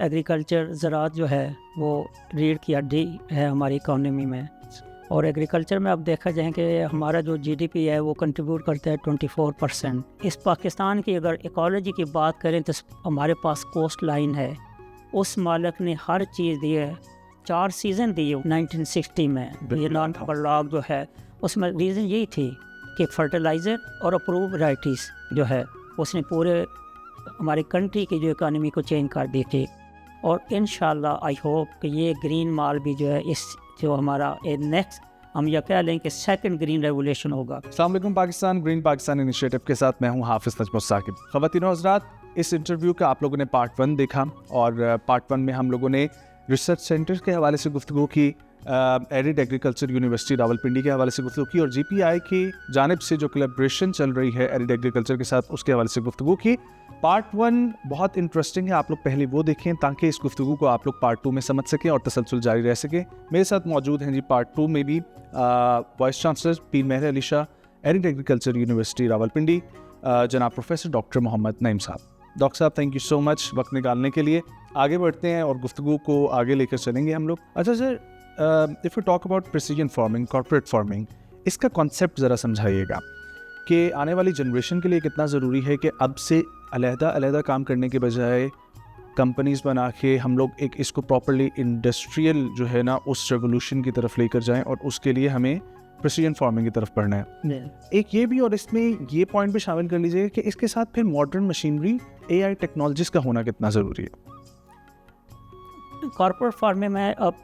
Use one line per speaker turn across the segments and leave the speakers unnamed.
Agriculture ज़राअत जो है वो रीढ़ की हड्डी है हमारी इकॉनमी में। और एग्रीकल्चर में अब देखा जाए कि हमारा जो जीडीपी है वो कंट्रीब्यूट करता है 24%। इस पाकिस्तान की अगर इकोलॉजी की बात करें तो हमारे पास कोस्ट लाइन है, उस मालिक ने हर चीज़ दी है, 4 सीज़न दिए 1960 में। ये नॉन ब्लॉक जो है उसमें रीज़न यही थी कि फर्टिलाइज़र और अप्रूव वैराइटीज़ जो है उसने पूरे हमारी कंट्री की जो इकानमी को चेंज कर दी थी। और इंशाल्लाह आई होप कि ये ग्रीन माल भी जो है इस जो हमारा नेक्स्ट हम यह कह लें कि सेकंड ग्रीन रेवोल्यूशन होगा।
अस्सलाम वालेकुम पाकिस्तान, ग्रीन पाकिस्तान इनिशिएटिव के साथ मैं हूं हाफिज़ नजमुत साकिब। ख़वातीन और हज़रात, इस इंटरव्यू का आप लोगों ने पार्ट 1 देखा और पार्ट 1 में हम लोगों ने रिसर्च सेंटर के हवाले से गुफ्तगू की, एरिड एग्रीकल्चर यूनिवर्सिटी रावलपिंडी के हवाले से गुफ्तगू की और जीपीआई की जानिब से जो कोलैबोरेशन चल रही है एरिड एग्रीकल्चर के साथ उसके हवाले से गुफ्तगू की। पार्ट 1 बहुत इंटरेस्टिंग है, आप लोग पहले वो देखें ताकि इस गुफ्तगू को आप लोग पार्ट 2 में समझ सकें और तसलसल जारी रह सके। मेरे साथ मौजूद हैं जी पार्ट 2 में भी vice chancellor Pir Mehr Ali Shah, arid agriculture university Rawalpindi, जनाब प्रोफेसर डॉक्टर मोहम्मद नईम साहब। डॉक्टर साहब, थैंक यू सो मच वक्त निकालने के लिए। आगे बढ़ते हैं और गुफ्तगू को आगे लेकर चलेंगे हम लोग। अच्छा sir, if you talk about precision farming, corporate farming, इसका कॉन्सेप्ट ज़रा समझाइएगा कि आने वाली जनरेशन के लिए कितना ज़रूरी है कि अब से अलहदा काम करने के बजाय कंपनीज़ बना के हम लोग एक इसको प्रॉपर्ली इंडस्ट्रियल जो है ना उस रेवोल्यूशन की तरफ लेकर जाएं और उसके लिए हमें प्रिसीजन फार्मिंग की तरफ पढ़ना है। एक ये भी और इसमें ये पॉइंट भी शामिल कर लीजिए कि इसके साथ फिर मॉडर्न मशीनरी, एआई टेक्नोलॉजीज़ का होना कितना ज़रूरी है।
कॉर्पोरेट फार्मिंग में अब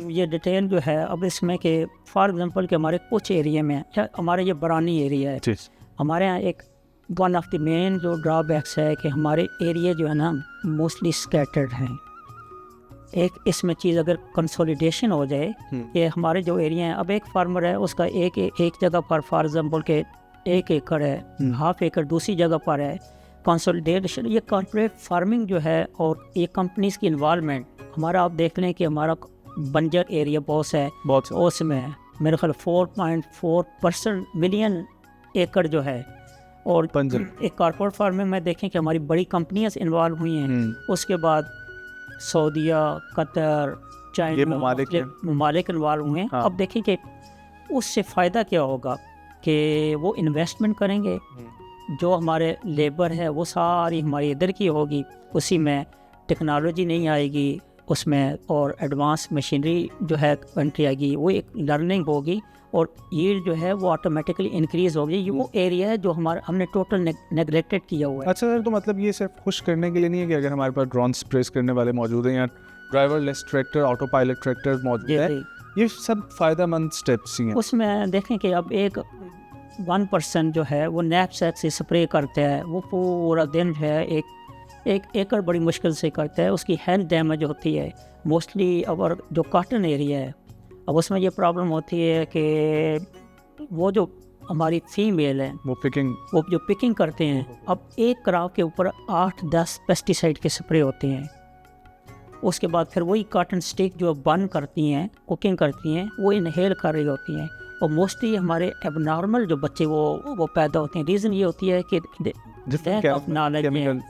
ये डिटेल जो है अब इसमें कि फॉर एग्जांपल कि हमारे कुछ एरिया में हमारे ये बरानी एरिया है, हमारे यहाँ एक वन ऑफ द मेन जो ड्रॉबैक्स है कि हमारे एरिया जो है ना मोस्टली स्कैटर्ड हैं। एक इसमें चीज़ अगर कंसोलिडेशन हो जाए कि हमारे जो एरिया हैं, अब एक फार्मर है उसका एक जगह पर फॉर एग्जांपल के 1 एकड़ है, हाफ एकड़ दूसरी जगह पर है, कंसोलिडेशन, ये कॉर्पोरेट फार्मिंग जो है और ये कंपनीज की इन्वॉल्वमेंट, हमारा आप देख लें कि हमारा बंजर एरिया बहुत उसमें मेरे ख्याल 4.4% मिलियन एकड़ जो है और एक कॉर्पोरेट फार्मिंग में देखें कि हमारी बड़ी कंपनियां इन्वॉल्व हुई हैं। उसके बाद सऊदीया, कतर, चाइना ममालिक इन्वॉल्व हुए हैं। अब देखें कि उससे फ़ायदा क्या होगा कि वो इन्वेस्टमेंट करेंगे, जो हमारे लेबर है वो सारी हमारी इधर की होगी, उसी में टेक्नोलॉजी नहीं आएगी उसमें और एडवांस मशीनरी जो है कंट्री आएगी, वो एक लर्निंग होगी और यील्ड जो है वो ऑटोमेटिकली इंक्रीज होगी। ये वो एरिया है जो हमारा हमने टोटल नेगलेक्टेड किया हुआ है।
अच्छा सर, तो मतलब ये सिर्फ खुश करने के लिए नहीं है कि अगर हमारे पास ड्रोन स्प्रेस करने वाले मौजूद हैं या driverless tractor, auto pilot tractor मौजूद है, ये सब फ़ायदेमंद स्टेप्स ही हैं।
उसमें देखें कि अब एक 1% जो है वो नैपसैक से स्प्रे करते हैं, वो पूरा दिन जो है एक एकड़ बड़ी मुश्किल से करता है, उसकी हेल्थ डैमेज होती है मोस्टली। और जो कॉटन एरिया है अब उसमें ये प्रॉब्लम होती है कि वो जो हमारी फीमेल है वो जो पिकिंग करते हैं, अब एक क्रॉप के ऊपर 8-10 पेस्टिसाइड के स्प्रे होते हैं। उसके बाद फिर वही कॉटन स्टिक जो बर्न करती हैं, कुकिंग करती हैं, वो इनहेल कर रही होती हैं और मोस्टली हमारे एबनॉर्मल जो बच्चे वो पैदा होते हैं। रीज़न ये होती है कि नॉलेज में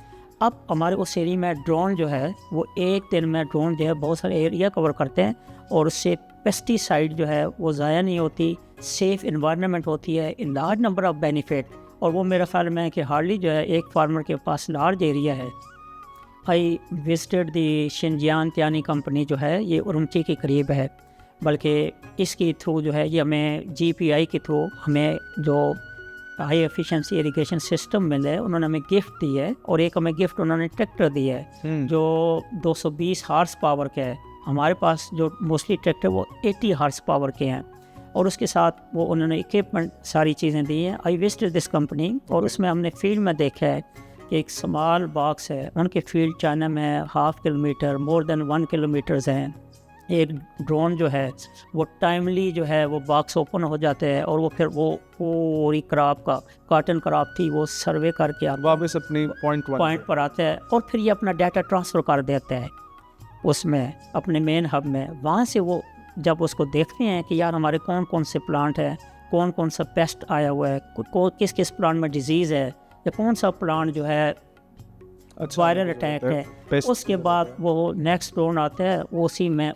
अब हमारे उस एरिया में ड्रोन जो है वो एक दिन में ड्रोन जो है बहुत सारे एरिया कवर करते हैं और उससे पेस्टिसाइड जो है वो ज़ाया नहीं होती, सेफ़ इन्वायरमेंट होती है, in large number of benefit. और वो मेरा ख्याल में है कि हार्डली जो है एक फार्मर के पास लार्ज एरिया है। आई विजिटेड दी शिनजियांग त्यानी कंपनी जो है ये उरुमची के करीब है, बल्कि इसके थ्रू जो है ये हमें GPI के थ्रू हमें जो हाई एफिशिएंसी इरिगेशन सिस्टम मिले, उन्होंने हमें गिफ्ट दी है और एक हमें गिफ्ट उन्होंने ट्रैक्टर दिया है जो 220 हार्स पावर का है। हमारे पास जो मोस्टली ट्रैक्टर वो 80 हार्स पावर के हैं और उसके साथ वो उन्होंने इक्विपमेंट सारी चीज़ें दी हैं। आई विजिटेड दिस कंपनी और उसमें हमने फील्ड में देखा है कि एक स्मॉल बॉक्स है, उनके फील्ड चाइना में 1/2 किलोमीटर मोर देन 1 किलोमीटर्स हैं। एक ड्रोन जो है वो टाइमली जो है वो बॉक्स ओपन हो जाते हैं और वो फिर वो पूरी क्रॉप का कॉटन क्रॉप थी वो सर्वे करके
वापस अपनी पॉइंट
पर आता है और फिर ये अपना डाटा ट्रांसफ़र कर देता है उसमें अपने मेन हब में। वहाँ से वो जब उसको देखते हैं कि यार हमारे कौन कौन से प्लांट है, कौन कौन सा पेस्ट आया हुआ है, किस किस प्लांट में डिजीज़ है, या कौन सा प्लांट जो है
अच्छा,
वायरल अटैक है।
पेस्ट
उसके बाद वो नेक्स्ट ड्रोन आता है, वो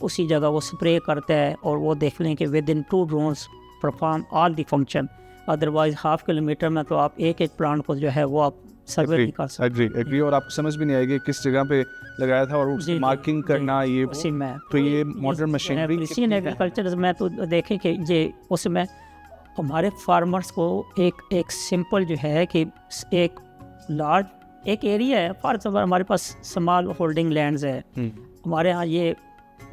उसी जगह वो स्प्रे करता है और वो देख लें कि with in 2 drones perform all the function. Otherwise 1/2 kilometre में तो आप एक प्लांट को जो है वो आप सर्वे नहीं कर सकते।
एग्री और आपको समझ भी नहीं आएगी किस जगह पे लगाया था और उसकी मार्किंग करना ये
उसी में
तो ये मॉडर्न मशीनरी
कृषि एग्रीकल्चर में तो देखें कि ये उसमें हमारे फार्मर्स को एक सिंपल जो है कि एक लार्ज एक एरिया है, फॉर एग्जाम्पल हमारे पास स्मॉल होल्डिंग लैंड्स है, हमारे यहाँ ये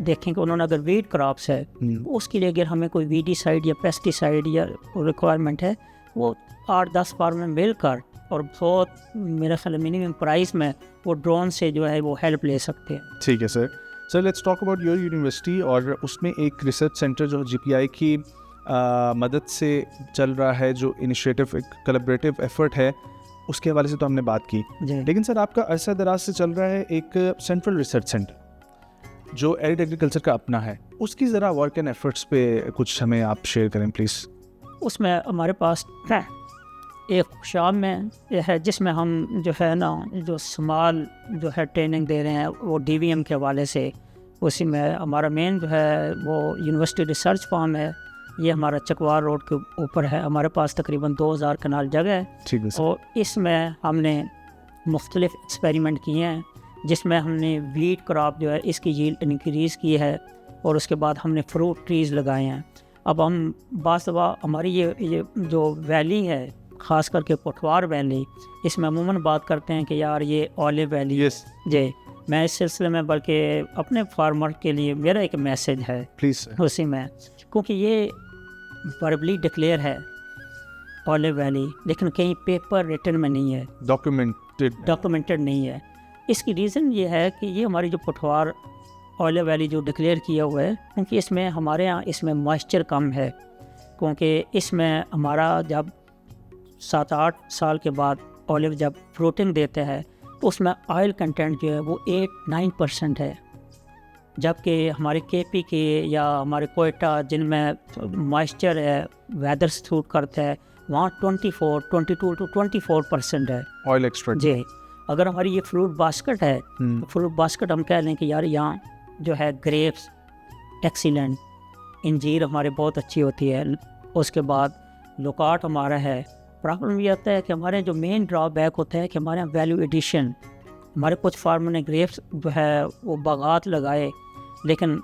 देखें कि उन्होंने अगर वीड क्रॉप्स है तो उसके लिए अगर हमें कोई वीडीसाइड या पेस्टिसाइड या रिक्वायरमेंट है वो 8-10 फार्मर मिलकर और बहुत मेरा ख्याल मिनिमम प्राइस में वो ड्रोन से जो है वो हेल्प ले सकते हैं।
ठीक है sir let's talk about your university और उसमें एक रिसर्च सेंटर जो जीपीआई की मदद से चल रहा है, जो इनिशिएटिव एक कोलैबोरेटिव एफर्ट है, उसके हवाले से तो हमने बात की, लेकिन सर आपका अरसा दराज से चल रहा है एक सेंट्रल रिसर्च सेंटर जो एरिड एग्रीकल्चर का अपना है, उसकी ज़रा वर्क एंड एफर्ट्स पे कुछ हमें आप शेयर करें प्लीज़।
उसमें हमारे पास एक शाम में है जिसमें हम जो है ना जो स्मॉल जो है ट्रेनिंग दे रहे हैं वो डीवीएम के हवाले से। उसी में हमारा मेन जो है वो यूनिवर्सिटी रिसर्च फार्म है, ये हमारा चकवार रोड के ऊपर है। हमारे पास तकरीबन 2000 कनाल जगह है।
ठीक है।
और इसमें हमने मुख्तलिफ एक्सपेरिमेंट किए हैं जिसमें हमने वीट क्रॉप जो है इसकी यील्ड इंक्रीज़ की है और उसके बाद हमने फ्रूट ट्रीज़ लगाए हैं। अब हम बासवा हमारी ये जो वैली है ख़ास करके पठवार वैली, इसमें अमूमन बात करते हैं कि यार ये ऑलिव वैली जी। मैं इस सिलसिले में बल्कि अपने फार्मर के लिए मेरा एक मैसेज है
प्लीज़
उसी में, क्योंकि ये वर्बली डिक्लेयर है ऑलिव वैली, लेकिन कहीं पेपर रिटन में नहीं है, डॉक्यूमेंटेड नहीं है। इसकी रीज़न ये है कि ये हमारी जो पठवार ऑलिव वैली जो डिक्लेयर किया हुआ है, क्योंकि इसमें हमारे यहाँ इसमें मॉइस्चर कम है, क्योंकि इसमें हमारा जब 7-8 साल के बाद ऑलिव जब फ्रूटिंग देते हैं तो उसमें ऑयल कंटेंट जो है वो 8-9% है, जबकि हमारे केपी के या हमारे कोयटा जिनमें मॉइस्चर है वेदर सूट करता है वहाँ 22 to 24% है
ऑयल एक्सट्रैक्ट
जी। अगर हमारी ये फ्रूट बास्केट है तो फ्रूट बास्केट हम कह लें कि यार यहाँ जो है ग्रेप्स एक्सीलेंट, इंजीर हमारे बहुत अच्छी होती है, उसके बाद लोकाट हमारा है। प्रॉब्लम ये आता है कि हमारे जो मेन ड्रॉबैक होता है कि हमारे यहाँ वैल्यू एडिशन, हमारे कुछ फार्मर ने ग्रेप्स जो है वो बागात लगाए, लेकिन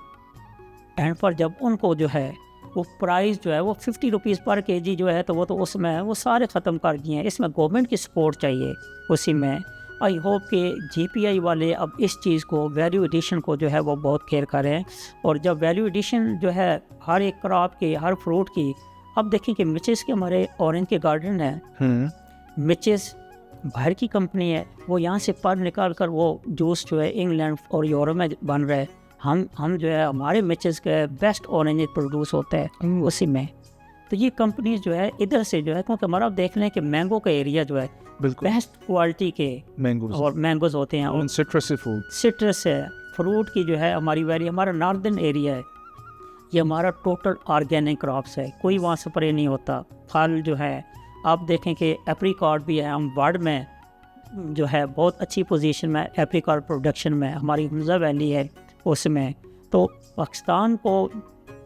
एंड पर जब उनको जो है वो प्राइस जो है वो 50 रुपीज़ पर केजी जो है तो वो तो उसमें वो सारे ख़त्म कर दिए हैं। इसमें गवर्नमेंट की सपोर्ट चाहिए। उसी में आई होप कि जीपीआई वाले अब इस चीज़ को वैल्यू एडिशन को जो है वो बहुत केयर करें, और जब वैल्यू एडिशन जो है हर एक क्रॉप की हर फ्रूट की, अब देखें कि मिचेस के हमारे ऑरेंज के गार्डन है, मिचेस बाहर की कंपनी है, वो यहाँ से पर निकाल कर वो जूस जो है इंग्लैंड और यूरोप में बन रहा है। हम जो है हमारे मिचेस के बेस्ट ऑरेंज प्रोड्यूस होता है उसी में। तो ये कंपनीज जो है इधर से जो है, क्योंकि हमारा देख लें कि मैंगो का एरिया जो है बेस्ट क्वालिटी के मैंगोज होते हैं और सिट्रस है फ्रूट की जो है हमारी वैली, हमारा नॉर्दर्न एरिया है, ये हमारा टोटल ऑर्गेनिक क्रॉप्स है, कोई वहाँ स्प्रे नहीं होता। फल जो है आप देखें कि एप्रिकॉट भी है, हम वर्ल्ड में जो है बहुत अच्छी पोजीशन में एप्रिकॉट प्रोडक्शन में हमारी हमजा वैली है उसमें। तो पाकिस्तान को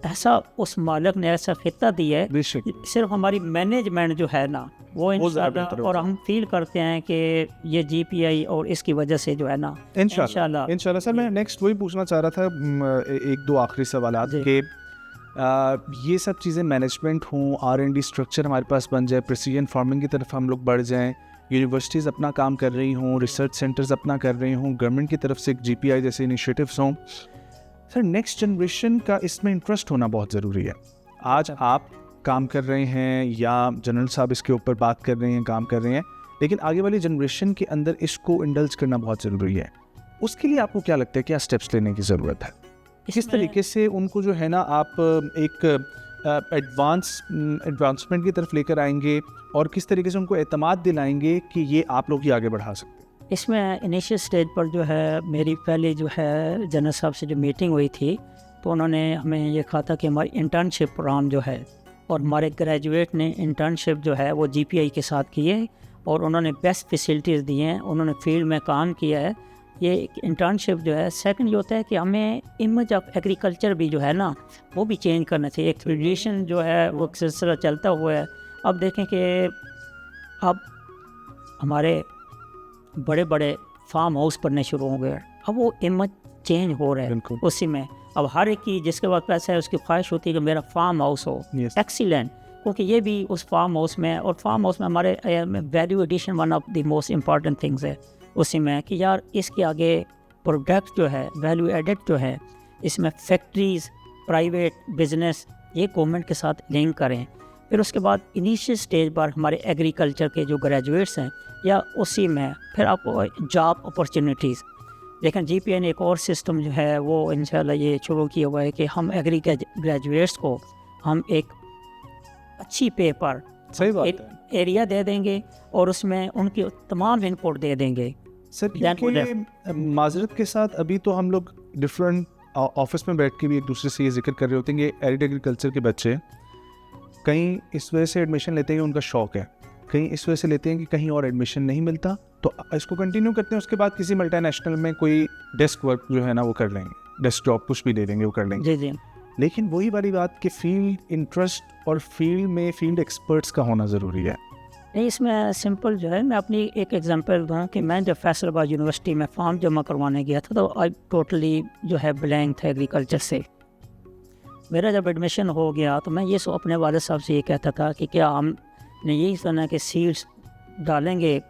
ऐसा उस मालिक ने ऐसा खिता दिया है, सिर्फ हमारी मैनेजमेंट जो है ना वो इंशाल्लाह, और हम फील करते हैं कि ये जीपीआई और इसकी वजह से जो है ना इंशाल्लाह।
सर मैं नेक्स्ट वही पूछना चाह रहा था, 1-2 आखिरी सवाल कि ये सब चीज़ें मैनेजमेंट हों, R&D स्ट्रक्चर हमारे पास बन जाए, प्रिसीजन फार्मिंग की तरफ हम लोग बढ़ जाएं, यूनिवर्सिटीज़ अपना काम कर रही हों, रिसर्च सेंटर्स अपना कर रही हों, गवर्नमेंट की तरफ से GPI जैसे इनिशिएटिव्स हों, सर नेक्स्ट जनरेशन का इसमें इंटरेस्ट होना बहुत ज़रूरी है। आज आप काम कर रहे हैं या जनरल साहब इसके ऊपर बात कर रहे हैं, काम कर रहे हैं, लेकिन आगे वाली जनरेशन के अंदर इसको इंडल्ज करना बहुत ज़रूरी है। उसके लिए आपको क्या लगता है, क्या स्टेप्स लेने की ज़रूरत है? किस तरीके से उनको जो है ना आप एक एडवांसमेंट की तरफ लेकर आएंगे और किस तरीके से उनको एतमाद दिलाएंगे कि ये आप लोग ही आगे बढ़ा सकते हैं?
इसमें इनिशियल स्टेज पर जो है मेरी पहले जो है जनरल साहब से जो मीटिंग हुई थी तो उन्होंने हमें ये कहा था कि हमारी इंटर्नशिप प्रोग्राम जो है और हमारे ग्रेजुएट ने इंटर्नशिप जो है वो GPI के साथ किए और उन्होंने बेस्ट फैसिलिटीज़ दी हैं, उन्होंने फील्ड में काम किया है। ये इंटर्नशिप जो है, सेकंड ये होता है कि हमें इमेज ऑफ एग्रीकल्चर भी जो है ना वो भी चेंज करना चाहिए। एक ट्रेडिशन जो है वो सिलसिला चलता हुआ है। अब देखें कि अब हमारे बड़े बड़े फार्म हाउस बनने शुरू हो गए, अब वो इमेज चेंज हो रहा है
बिल्कुल।
उसी में। अब हर एक की जिसके पास पैसा है उसकी ख्वाहिश होती है कि मेरा फार्म हाउस हो।
Yes.
एक्सीलेंट, क्योंकि ये भी उस फार्म हाउस में, और फार्म हाउस में हमारे value addition one of the most important things है उसी में कि यार इसके आगे प्रोडक्ट जो है, वैल्यू एडेड जो है, इसमें फैक्ट्रीज़, प्राइवेट बिजनेस, ये गवर्नमेंट के साथ लिंक करें। फिर उसके बाद इनिशियल स्टेज पर हमारे एग्रीकल्चर के जो ग्रेजुएट्स हैं या उसी में फिर आपको जॉब अपॉर्चुनिटीज़। लेकिन जीपीए ने एक और सिस्टम जो है वो इंशाल्लाह ये शुरू किया हुआ है कि हम एग्री ग्रेजुएट्स को हम एक अच्छी पे पर
सही बात
एक
है
एरिया दे देंगे और उसमें उनकी तमाम इनपुट दे देंगे।
सर, क्योंकि माजरत के साथ अभी तो हम लोग डिफरेंट ऑफिस में बैठ के भी एक दूसरे से ये जिक्र कर रहे होते हैं कि एरिड एग्रीकल्चर के बच्चे कहीं इस वजह से एडमिशन लेते हैं कि उनका शौक है, कहीं इस वजह से लेते हैं कि कहीं और एडमिशन नहीं मिलता तो इसको कंटिन्यू करते हैं, उसके बाद किसी मल्टीनेशनल में कोई डेस्क वर्क जो है ना वो कर लेंगे, डेस्क जॉब कुछ भी दे देंगे वो कर लेंगे।
जी जी,
लेकिन वही वाली बात कि फील्ड इंटरेस्ट और फील्ड में फील्ड एक्सपर्ट्स का होना ज़रूरी है।
नहीं, इसमें सिंपल जो है, मैं अपनी एक एग्जांपल दूँ कि मैं जब फैसलाबाद यूनिवर्सिटी में फॉर्म जमा करवाने गया था तो आई टोटली जो है ब्लैंक था एग्रीकल्चर से। मेरा जब एडमिशन हो गया तो मैं ये अपने वाले साहब से ये कहता था कि क्या हमने यही सुना कि सीड्स डालेंगे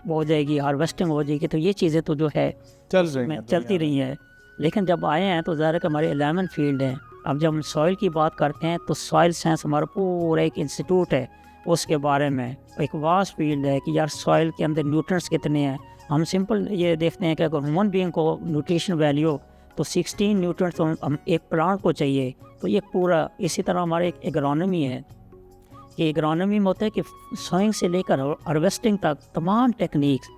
वो हो जाएगी, हार्वेस्टिंग हो जाएगी, तो ये चीज़ें तो जो है चलती रही है। लेकिन जब आए हैं तो ज़्यादा हमारे 11 फील्ड हैं। अब जब हम सॉइल की बात करते हैं तो सॉइल साइंस हमारा पूरा एक इंस्टीट्यूट है, उसके बारे में एक वास्ट फील्ड है कि यार सॉइल के अंदर न्यूट्रिएंट्स कितने हैं। हम सिंपल ये देखते हैं कि अगर ह्यूमन बीइंग को न्यूट्रिशन वैल्यू तो 16 न्यूट्रिएंट्स तो हम एक प्लांट को चाहिए, तो ये पूरा इसी तरह हमारे एक एग्रोनॉमी है कि एग्रोनॉमी में होता है कि सोइंग से लेकर हार्वेस्टिंग तक तमाम टेक्निक्स।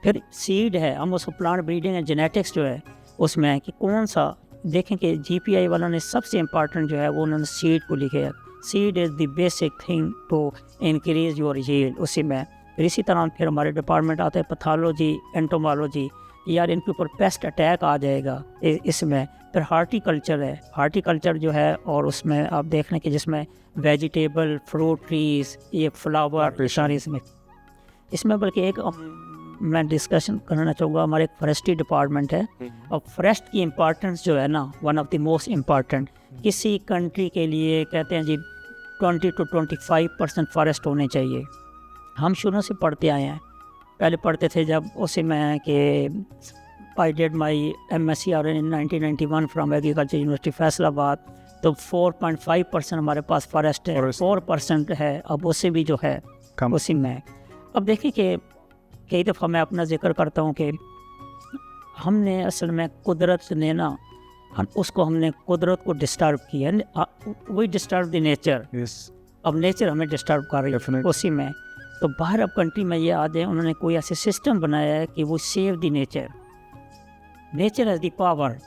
फिर सीड है, हम उसको प्लांट ब्रीडिंग एंड जेनेटिक्स जो है उसमें है कि कौन सा, देखें कि जीपीआई वालों ने सबसे इम्पॉर्टेंट जो है वो उन्होंने सीड को लिखे है। Seed is the basic thing to increase your yield उसी में। फिर इसी तरह फिर हमारे डिपार्टमेंट आता है पैथोलॉजी, एंटोमोलॉजी, यार इनके ऊपर पेस्ट अटैक आ जाएगा इसमें। फिर हार्टिकल्चर है, हार्टिकल्चर जो है और उसमें आप देख लें कि जिसमें वेजिटेबल, फ्रूट ट्रीज, ये फ्लावर सारे इसमें बल्कि एक मैं डिस्कशन करना चाहूँगा, हमारे एक फॉरेस्ट्री डिपार्टमेंट है और फॉरेस्ट की इम्पोर्टेंस जो है ना one of the most important किसी कंट्री के लिए कहते हैं जी 20 to 25% फॉरेस्ट होने चाहिए। हम शुरू से पढ़ते आए हैं, पहले पढ़ते थे जब उसी में कि I did my MSc in 1991 from agriculture university Faisalabad, तो 4.5% हमारे पास फॉरेस्ट है, 4% है अब उसे भी जो है उसी में। अब देखिए कि कई दफ़ा मैं अपना जिक्र करता हूँ कि हमने असल में कुदरत ने ना हमने कुदरत को डिस्टर्ब किया, वी डिस्टर्ब द नेचर। अब नेचर हमें डिस्टर्ब कर रही है उसी में। तो बाहर अब कंट्री में ये आ जाए, उन्होंने कोई ऐसे सिस्टम बनाया है कि वो save the nature, nature has the power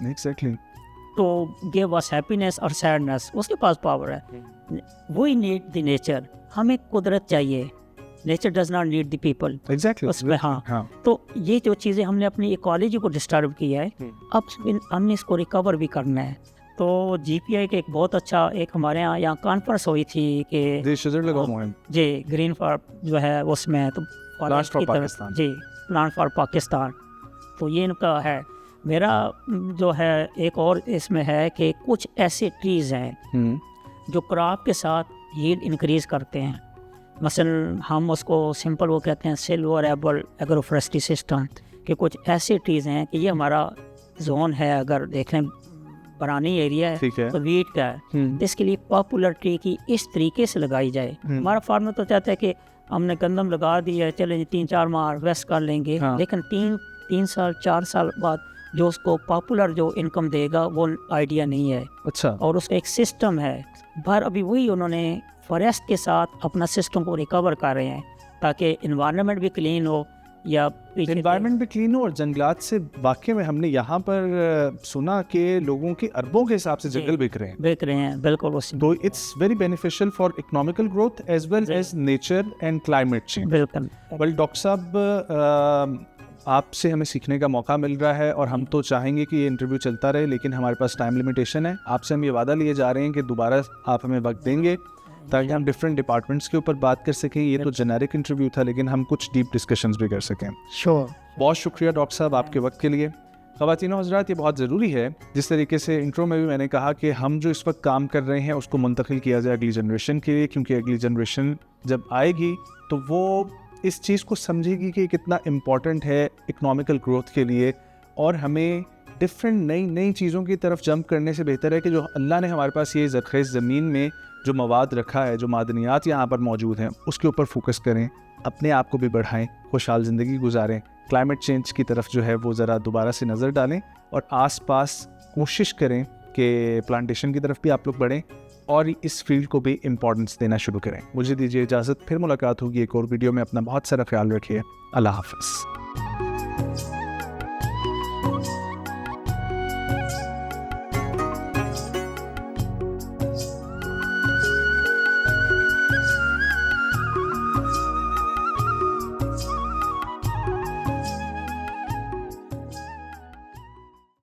तो गिव अस हैप्पीनेस और सैडनेस, उसके पास पावर है। वी नीड द नेचर, हमें कुदरत चाहिए, nature does not need the people. उसमें हाँ, तो ये जो चीज़ें हमने अपनी इकोलॉजी को डिस्टर्ब किया है, अब हमने इसको रिकवर भी करना है। तो जीपीआई के एक बहुत अच्छा एक हमारे यहाँ कॉन्फ्रेंस हुई थी कि जी ग्रीन फॉर जो है उसमें तो
प्लांट फॉर पाकिस्तान,
जी प्लांट फॉर पाकिस्तान, तो ये इनका है। मेरा जो है एक और इसमें है कि कुछ ऐसे ट्रीज़ हैं जो क्रॉप के साथ यील्ड इंक्रीज़ करते हैं। मसलन हम उसको सिंपल वो कहते हैं सिल्वर एबल एग्रोफॉरेस्ट्री सिस्टम, कि कुछ ऐसे ट्रीज़ हैं कि ये हमारा जोन है, अगर देख लें बरानी एरिया है तो वीट का है, तो इसके लिए पॉपुलर ट्री की इस तरीके से लगाई जाए। हमारा फार्मर तो चाहता है कि हमने गंदम लगा दी है, चले 3-4 माह हार्वेस्ट कर लेंगे, लेकिन 3 साल 4 साल बाद जो उसको पॉपुलर जो इनकम देगा वो आइडिया नहीं है।
अच्छा,
और उसका एक सिस्टम है बाहर, अभी वही उन्होंने फॉरेस्ट के साथ अपना सिस्टम को रिकवर कर रहे हैं ताकि इन्वायरमेंट भी क्लीन हो या पीछे
एनवायरनमेंट भी क्लीन हो और जंगलात से वाकई में हमने यहाँ पर सुना कि लोगों के अरबों के हिसाब से जंगल बिक रहे हैं,
बेच रहे हैं, बिल्कुल उसी
तो it's very beneficial for economical growth as well as nature and climate change.
बिल्कुल।
वेल डॉक्टर साहब, आपसे हमें सीखने का मौका मिल रहा है और हम तो चाहेंगे कि ये इंटरव्यू चलता रहे, लेकिन हमारे पास टाइम लिमिटेशन है। आपसे हम ये वादा लिए जा रहे हैं कि दोबारा आप हमें वक्त देंगे ताकि हम डिफरेंट डिपार्टमेंट्स के ऊपर बात कर सकें। ये तो जेनेरिक इंटरव्यू था, लेकिन हम कुछ डीप डिस्कशंस भी कर सकें।
श्योर।
बहुत शुक्रिया डॉक्टर साहब आपके वक्त के लिए। ख़वातीन और हज़रात, ये बहुत ज़रूरी है, जिस तरीके से इंट्रो में भी मैंने कहा कि हम जो इस वक्त काम कर रहे हैं उसको मुंतकिल किया जाए अगली जनरेशन के लिए, क्योंकि अगली जनरेशन जब आएगी तो वो इस चीज़ को समझेगी कि कितना इम्पॉर्टेंट है इकोनॉमिकल ग्रोथ के लिए। और हमें डिफरेंट नई चीज़ों की तरफ जंप करने से बेहतर है कि जो अल्लाह ने हमारे पास ये ज़रख़ेज़ ज़मीन में जो मवाद रखा है, जो मादनियात यहाँ पर मौजूद हैं, उसके ऊपर फोकस करें, अपने आप को भी बढ़ाएं, खुशहाल ज़िंदगी गुजारें, क्लाइमेट चेंज की तरफ जो है वो ज़रा दोबारा से नज़र डालें और आसपास कोशिश करें कि प्लांटेशन की तरफ भी आप लोग बढ़ें और इस फील्ड को भी इम्पोर्टेंस देना शुरू करें। मुझे दीजिए इजाज़त, फिर मुलाकात होगी एक और वीडियो में। अपना बहुत सारा ख्याल रखिए। अल्लाह हाफ़िज़।